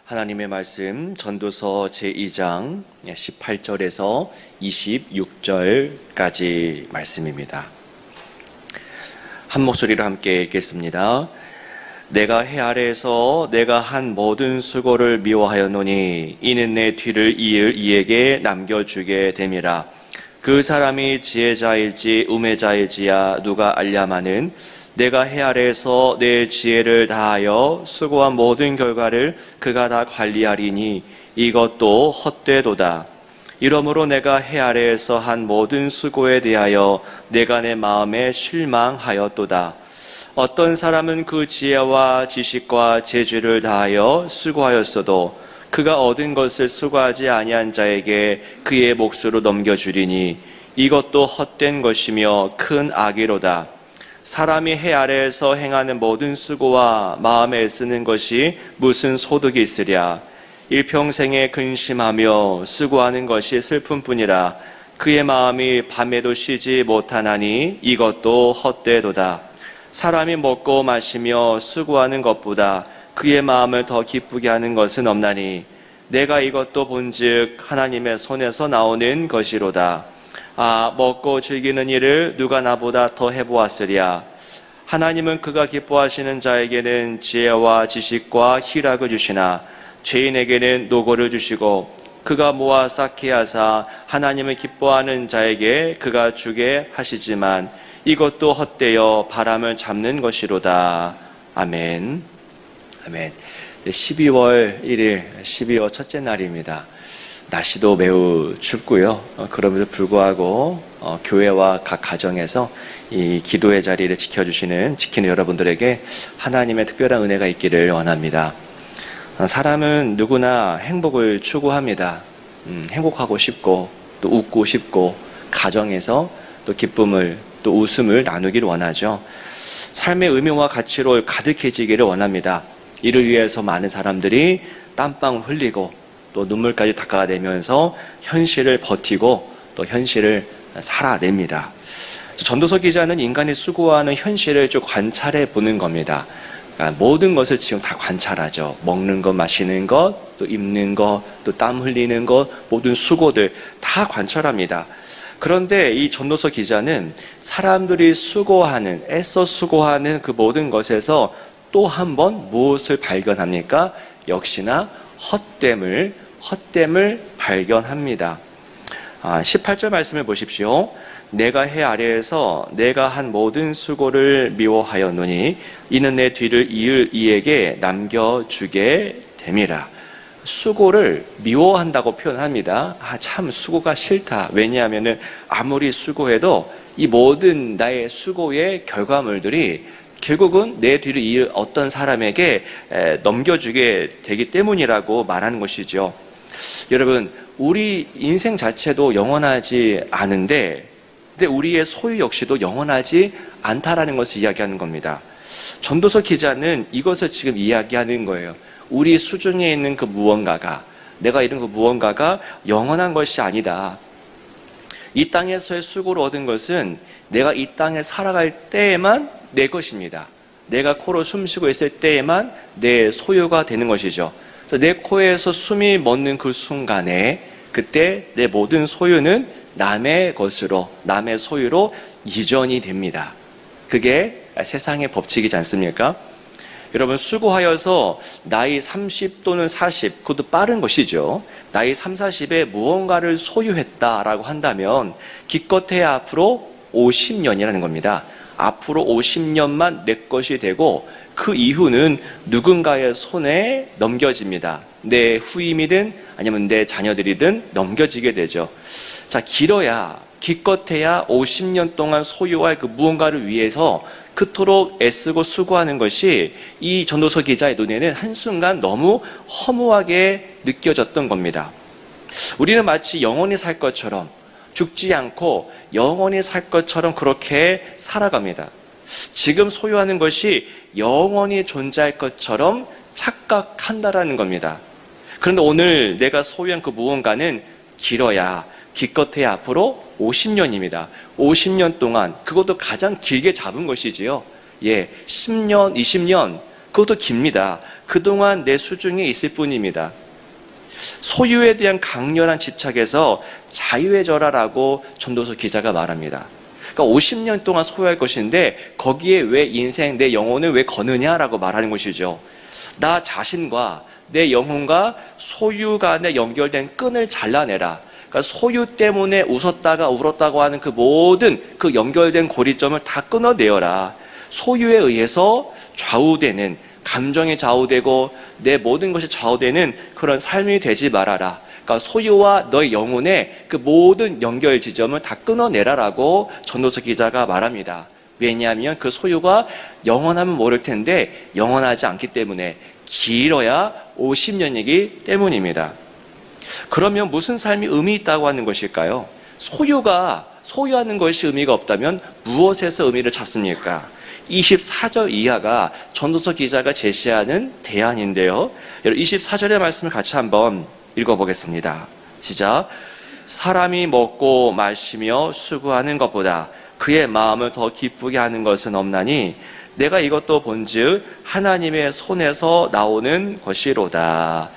하나님의 말씀 전도서 제2장 18절에서 26절까지 말씀입니다. 한 목소리로 함께 읽겠습니다. 내가 해 아래에서 내가 한 모든 수고를 미워하였노니 이는 내 뒤를 이을 이에게 남겨주게 됨이라. 그 사람이 지혜자일지 우매자일지야 누가 알랴마는 내가 해 아래에서 내 지혜를 다하여 수고한 모든 결과를 그가 다 관리하리니 이것도 헛되도다. 이러므로 내가 해 아래에서 한 모든 수고에 대하여 내가 내 마음에 실망하였도다. 어떤 사람은 그 지혜와 지식과 재주를 다하여 수고하였어도 그가 얻은 것을 수고하지 아니한 자에게 그의 몫으로 넘겨주리니 이것도 헛된 것이며 큰 악이로다. 사람이 해 아래에서 행하는 모든 수고와 마음에 애쓰는 것이 무슨 소득이 있으랴. 일평생에 근심하며 수고하는 것이 슬픔뿐이라. 그의 마음이 밤에도 쉬지 못하나니 이것도 헛되도다. 사람이 먹고 마시며 수고하는 것보다 그의 마음을 더 기쁘게 하는 것은 없나니 내가 이것도 본즉 하나님의 손에서 나오는 것이로다. 아, 먹고 즐기는 일을 누가 나보다 더 해보았으랴. 하나님은 그가 기뻐하시는 자에게는 지혜와 지식과 희락을 주시나 죄인에게는 노고를 주시고 그가 모아 쌓게 하사 하나님을 기뻐하는 자에게 그가 주게 하시지만 이것도 헛되어 바람을 잡는 것이로다. 아멘. 아멘. 12월 1일 12월 첫째 날입니다. 날씨도 매우 춥고요. 그럼에도 불구하고 교회와 각 가정에서 이 기도의 자리를 지키는 여러분들에게 하나님의 특별한 은혜가 있기를 원합니다. 사람은 누구나 행복을 추구합니다. 행복하고 싶고 또 웃고 싶고 가정에서 또 기쁨을 또 웃음을 나누기를 원하죠. 삶의 의미와 가치로 가득해지기를 원합니다. 이를 위해서 많은 사람들이 땀방울 흘리고 또 눈물까지 닦아내면서 현실을 버티고 또 현실을 살아냅니다. 전도서 기자는 인간이 수고하는 현실을 쭉 관찰해 보는 겁니다. 그러니까 모든 것을 지금 다 관찰하죠. 먹는 것, 마시는 것, 또 입는 것, 또 땀 흘리는 것, 모든 수고들 다 관찰합니다. 그런데 이 전도서 기자는 사람들이 수고하는, 애써 수고하는 그 모든 것에서 또 한 번 무엇을 발견합니까? 역시나 헛됨을 발견합니다. 18절 말씀을 보십시오. 내가 해 아래에서 내가 한 모든 수고를 미워하였노니 이는 내 뒤를 이을 이에게 남겨주게 됨이라. 수고를 미워한다고 표현합니다. 참 수고가 싫다. 왜냐하면 아무리 수고해도 이 모든 나의 수고의 결과물들이 결국은 내 뒤를 이을 어떤 사람에게 넘겨주게 되기 때문이라고 말하는 것이죠. 여러분, 우리 인생 자체도 영원하지 않은데 근데 우리의 소유 역시도 영원하지 않다라는 것을 이야기하는 겁니다. 전도서 기자는 이것을 지금 이야기하는 거예요. 우리 수중에 있는 그 무언가가, 내가 이룬 그 무언가가 영원한 것이 아니다. 이 땅에서의 수고를 얻은 것은 내가 이 땅에 살아갈 때에만 내 것입니다. 내가 코로 숨쉬고 있을 때에만 내 소유가 되는 것이죠. 그래서 내 코에서 숨이 멎는 그 순간에 그때 내 모든 소유는 남의 것으로, 남의 소유로 이전이 됩니다. 그게 세상의 법칙이지 않습니까? 여러분, 수고하여서 나이 30 또는 40, 그것도 빠른 것이죠. 나이 3, 40에 무언가를 소유했다라고 한다면 기껏해야 앞으로 50년이라는 겁니다. 앞으로 50년만 내 것이 되고 그 이후는 누군가의 손에 넘겨집니다. 내 후임이든 아니면 내 자녀들이든 넘겨지게 되죠. 자, 기껏해야 50년 동안 소유할 그 무언가를 위해서 그토록 애쓰고 수고하는 것이 이 전도서 기자의 눈에는 한순간 너무 허무하게 느껴졌던 겁니다. 우리는 마치 영원히 살 것처럼, 죽지 않고 영원히 살 것처럼 그렇게 살아갑니다. 지금 소유하는 것이 영원히 존재할 것처럼 착각한다라는 겁니다. 그런데 오늘 내가 소유한 그 무언가는 길어야 기껏해야 앞으로 50년입니다. 50년 동안, 그것도 가장 길게 잡은 것이지요. 10년, 20년, 그것도 깁니다. 그동안 내 수중에 있을 뿐입니다. 소유에 대한 강렬한 집착에서 자유해져라라고 전도서 기자가 말합니다. 그러니까 50년 동안 소유할 것인데 거기에 왜 인생, 내 영혼을 왜 거느냐라고 말하는 것이죠. 나 자신과 내 영혼과 소유 간에 연결된 끈을 잘라내라. 그러니까 소유 때문에 웃었다가 울었다고 하는 그 모든 그 연결된 고리점을 다 끊어내어라. 소유에 의해서 좌우되는, 감정이 좌우되고 내 모든 것이 좌우되는 그런 삶이 되지 말아라. 그러니까 소유와 너의 영혼의 그 모든 연결 지점을 다 끊어내라라고 전도서 기자가 말합니다. 왜냐하면 그 소유가 영원하면 모를 텐데 영원하지 않기 때문에, 길어야 50년이기 때문입니다. 그러면 무슨 삶이 의미 있다고 하는 것일까요? 소유하는 것이 의미가 없다면 무엇에서 의미를 찾습니까? 24절 이하가 전도서 기자가 제시하는 대안인데요. 24절의 말씀을 같이 한번 읽어보겠습니다. 시작. 사람이 먹고 마시며 수고하는 것보다 그의 마음을 더 기쁘게 하는 것은 없나니 내가 이것도 본즉 하나님의 손에서 나오는 것이로다.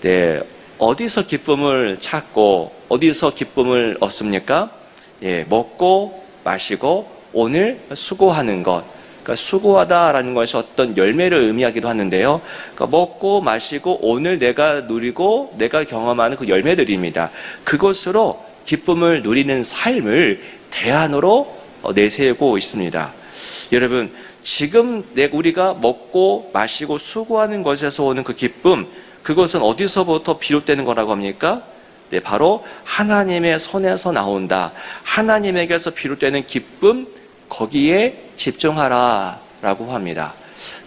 네, 어디서 기쁨을 찾고 어디서 기쁨을 얻습니까? 먹고 마시고 오늘 수고하는 것. 그러니까 수고하다라는 것이 어떤 열매를 의미하기도 하는데요. 그러니까 먹고 마시고 오늘 내가 누리고 내가 경험하는 그 열매들입니다. 그것으로 기쁨을 누리는 삶을 대안으로 내세우고 있습니다. 여러분, 지금 우리가 먹고 마시고 수고하는 것에서 오는 그 기쁨, 그것은 어디서부터 비롯되는 거라고 합니까? 네, 바로 하나님의 손에서 나온다. 하나님에게서 비롯되는 기쁨, 거기에 집중하라 라고 합니다.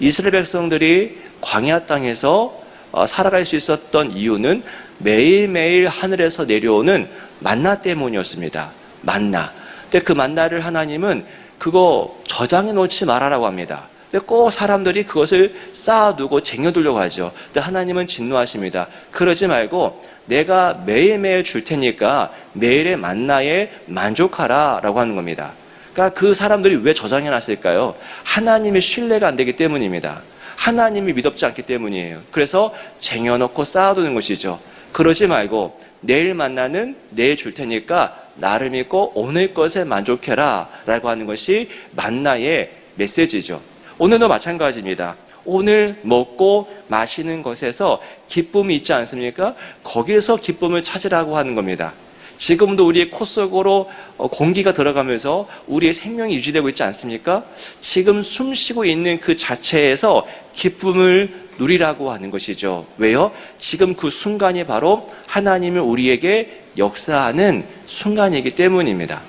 이스라엘 백성들이 광야 땅에서 살아갈 수 있었던 이유는 매일매일 하늘에서 내려오는 만나 때문이었습니다. 만나. 근데 그 만나를 하나님은 그거 저장해 놓지 말아라고 합니다. 근데 꼭 사람들이 그것을 쌓아두고 쟁여두려고 하죠. 근데 하나님은 진노하십니다. 그러지 말고 내가 매일매일 줄 테니까 매일의 만나에 만족하라 라고 하는 겁니다. 그러니까 그 사람들이 왜 저장해 놨을까요? 하나님의 신뢰가 안 되기 때문입니다. 하나님이 믿op지 않기 때문이에요. 그래서 쟁여놓고 쌓아두는 것이죠. 그러지 말고 내일 만나는 내일 줄 테니까 나를 믿고 오늘 것에 만족해라 라고 하는 것이 만나의 메시지죠. 오늘도 마찬가지입니다. 오늘 먹고 마시는 것에서 기쁨이 있지 않습니까? 거기에서 기쁨을 찾으라고 하는 겁니다. 지금도 우리의 코 속으로 공기가 들어가면서 우리의 생명이 유지되고 있지 않습니까? 지금 숨 쉬고 있는 그 자체에서 기쁨을 누리라고 하는 것이죠. 왜요? 지금 그 순간이 바로 하나님을 우리에게 역사하는 순간이기 때문입니다.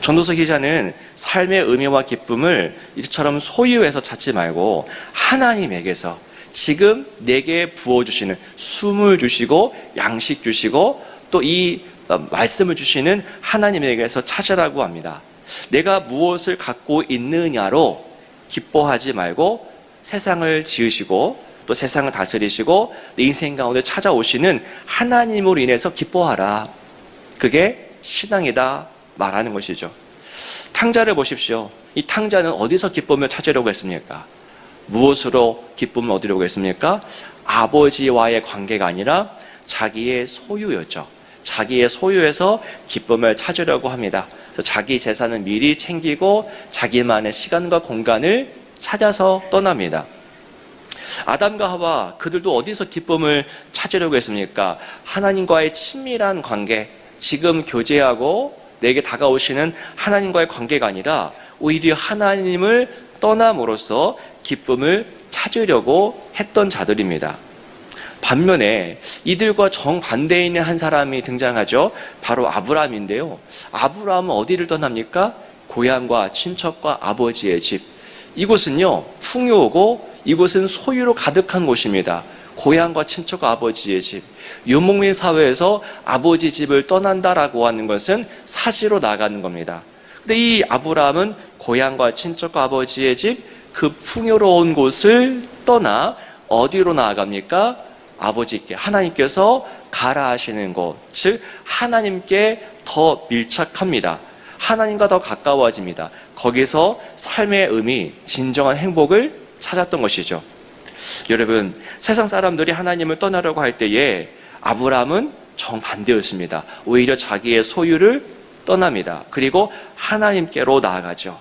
전도서 기자는 삶의 의미와 기쁨을 이처럼 소유해서 찾지 말고 하나님에게서 지금 내게 부어주시는 숨을 주시고 양식 주시고 또 이 말씀을 주시는 하나님에게서 찾으라고 합니다. 내가 무엇을 갖고 있느냐로 기뻐하지 말고 세상을 지으시고 또 세상을 다스리시고 내 인생 가운데 찾아오시는 하나님으로 인해서 기뻐하라. 그게 신앙이다 말하는 것이죠. 탕자를 보십시오. 이 탕자는 어디서 기쁨을 찾으려고 했습니까? 무엇으로 기쁨을 얻으려고 했습니까? 아버지와의 관계가 아니라 자기의 소유였죠. 자기의 소유에서 기쁨을 찾으려고 합니다. 그래서 자기 재산을 미리 챙기고 자기만의 시간과 공간을 찾아서 떠납니다. 아담과 하와, 그들도 어디서 기쁨을 찾으려고 했습니까? 하나님과의 친밀한 관계, 지금 교제하고 내게 다가오시는 하나님과의 관계가 아니라 오히려 하나님을 떠남으로써 기쁨을 찾으려고 했던 자들입니다. 반면에 이들과 정반대에 있는 한 사람이 등장하죠. 바로 아브라함인데요. 아브라함은 어디를 떠납니까? 고향과 친척과 아버지의 집. 이곳은요, 풍요하고 이곳은 소유로 가득한 곳입니다. 고향과 친척과 아버지의 집. 유목민 사회에서 아버지 집을 떠난다라고 하는 것은 사지로 나가는 겁니다. 근데 이 아브라함은 고향과 친척과 아버지의 집, 그 풍요로운 곳을 떠나 어디로 나아갑니까? 아버지께, 하나님께서 가라 하시는 것, 즉 하나님께 더 밀착합니다. 하나님과 더 가까워집니다. 거기서 삶의 의미, 진정한 행복을 찾았던 것이죠. 여러분, 세상 사람들이 하나님을 떠나려고 할 때에 아브라함은 정반대였습니다. 오히려 자기의 소유를 떠납니다. 그리고 하나님께로 나아가죠.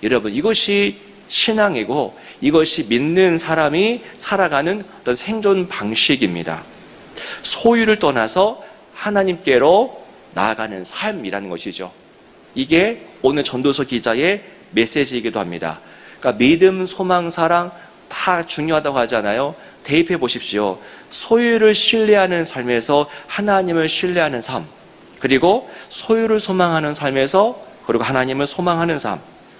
여러분, 이것이 신앙이고 이것이 믿는 사람이 살아가는 어떤 생존 방식입니다. 소유를 떠나서 하나님께로 나아가는 삶이라는 것이죠. 이게 오늘 전도서 기자의 메시지이기도 합니다. 그러니까 믿음, 소망, 사랑 다 중요하다고 하잖아요. 대입해 보십시오. 소유를 신뢰하는 삶에서 하나님을 신뢰하는 삶, 그리고 소유를 소망하는 삶에서 그리고 하나님을 소망하는 삶,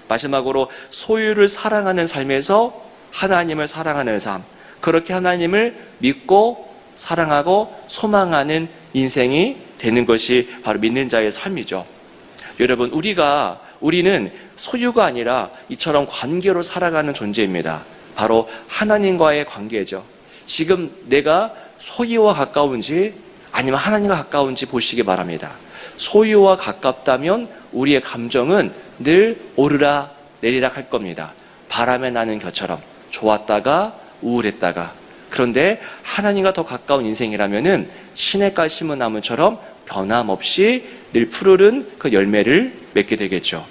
마지막으로 소유를 사랑하는 삶에서 하나님을 사랑하는 삶, 그렇게 하나님을 믿고 사랑하고 소망하는 인생이 되는 것이 바로 믿는 자의 삶이죠. 여러분, 우리는 소유가 아니라 이처럼 관계로 살아가는 존재입니다. 바로 하나님과의 관계죠. 지금 내가 소유와 가까운지 아니면 하나님과 가까운지 보시기 바랍니다. 소유와 가깝다면 우리의 감정은 늘 오르락 내리락 할 겁니다. 바람에 나는 겨처럼 좋았다가 우울했다가. 그런데 하나님과 더 가까운 인생이라면은 시냇가 심은 나무처럼 변함없이 늘 푸르른 그 열매를 맺게 되겠죠.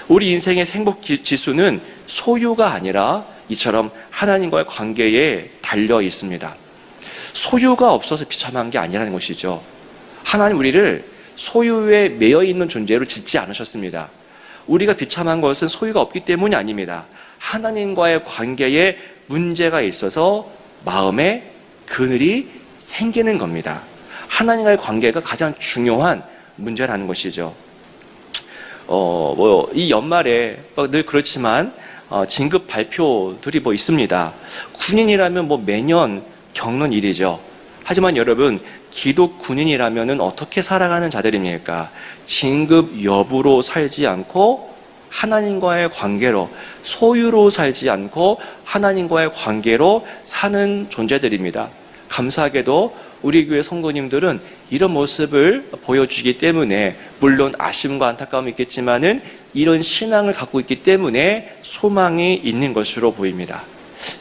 우리 인생의 행복 지수는 소유가 아니라 이처럼 하나님과의 관계에 달려 있습니다. 소유가 없어서 비참한 게 아니라는 것이죠. 하나님 우리를 소유에 매여 있는 존재로 짓지 않으셨습니다. 우리가 비참한 것은 소유가 없기 때문이 아닙니다. 하나님과의 관계에 문제가 있어서 마음에 그늘이 생기는 겁니다. 하나님과의 관계가 가장 중요한 문제라는 것이죠. 이 연말에 늘 그렇지만 진급 발표들이 있습니다. 군인이라면 매년 겪는 일이죠. 하지만 여러분, 기독 군인이라면 어떻게 살아가는 자들입니까? 진급 여부로 살지 않고 하나님과의 관계로, 소유로 살지 않고 하나님과의 관계로 사는 존재들입니다. 감사하게도 우리 교회 성도님들은 이런 모습을 보여주기 때문에, 물론 아쉬움과 안타까움이 있겠지만은 이런 신앙을 갖고 있기 때문에 소망이 있는 것으로 보입니다.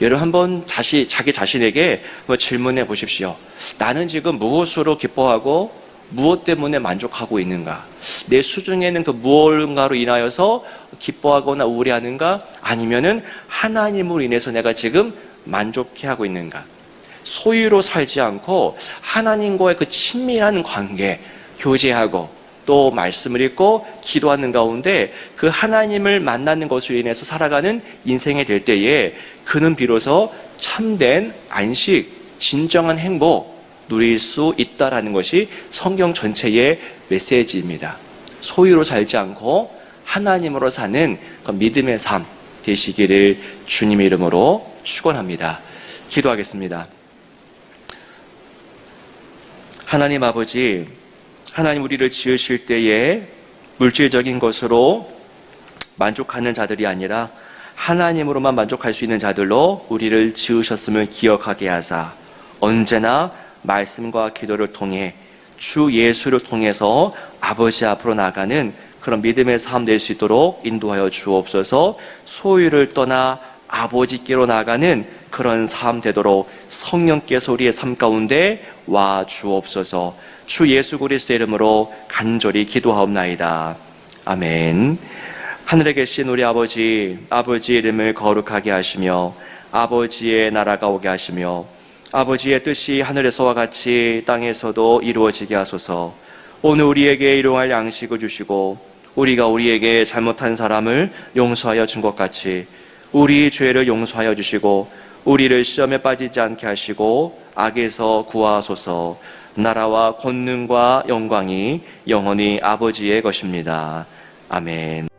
여러분, 한번 자기 자신에게 질문해 보십시오. 나는 지금 무엇으로 기뻐하고 무엇 때문에 만족하고 있는가? 내 수중에는 그 무언가로 인하여서 기뻐하거나 우울해하는가? 아니면은 하나님으로 인해서 내가 지금 만족해하고 있는가? 소유로 살지 않고 하나님과의 그 친밀한 관계, 교제하고 또 말씀을 읽고 기도하는 가운데 그 하나님을 만나는 것으로 인해서 살아가는 인생이 될 때에 그는 비로소 참된 안식, 진정한 행복 누릴 수 있다라는 것이 성경 전체의 메시지입니다. 소유로 살지 않고 하나님으로 사는 그 믿음의 삶 되시기를 주님의 이름으로 축원합니다. 기도하겠습니다. 하나님 아버지, 하나님 우리를 지으실 때에 물질적인 것으로 만족하는 자들이 아니라 하나님으로만 만족할 수 있는 자들로 우리를 지으셨음을 기억하게 하사 언제나 말씀과 기도를 통해 주 예수를 통해서 아버지 앞으로 나가는 그런 믿음의 삶 될 수 있도록 인도하여 주옵소서. 소유를 떠나 아버지께로 나가는 그런 삶 되도록 성령께서 우리의 삶 가운데 와 주옵소서. 주 예수 그리스도의 이름으로 간절히 기도하옵나이다. 아멘. 하늘에 계신 우리 아버지의 이름을 거룩하게 하시며 아버지의 나라가 오게 하시며 아버지의 뜻이 하늘에서와 같이 땅에서도 이루어지게 하소서. 오늘 우리에게 일용할 양식을 주시고 우리가 우리에게 잘못한 사람을 용서하여 준 것 같이 우리 죄를 용서하여 주시고 우리를 시험에 빠지지 않게 하시고 악에서 구하소서. 나라와 권능과 영광이 영원히 아버지의 것입니다. 아멘.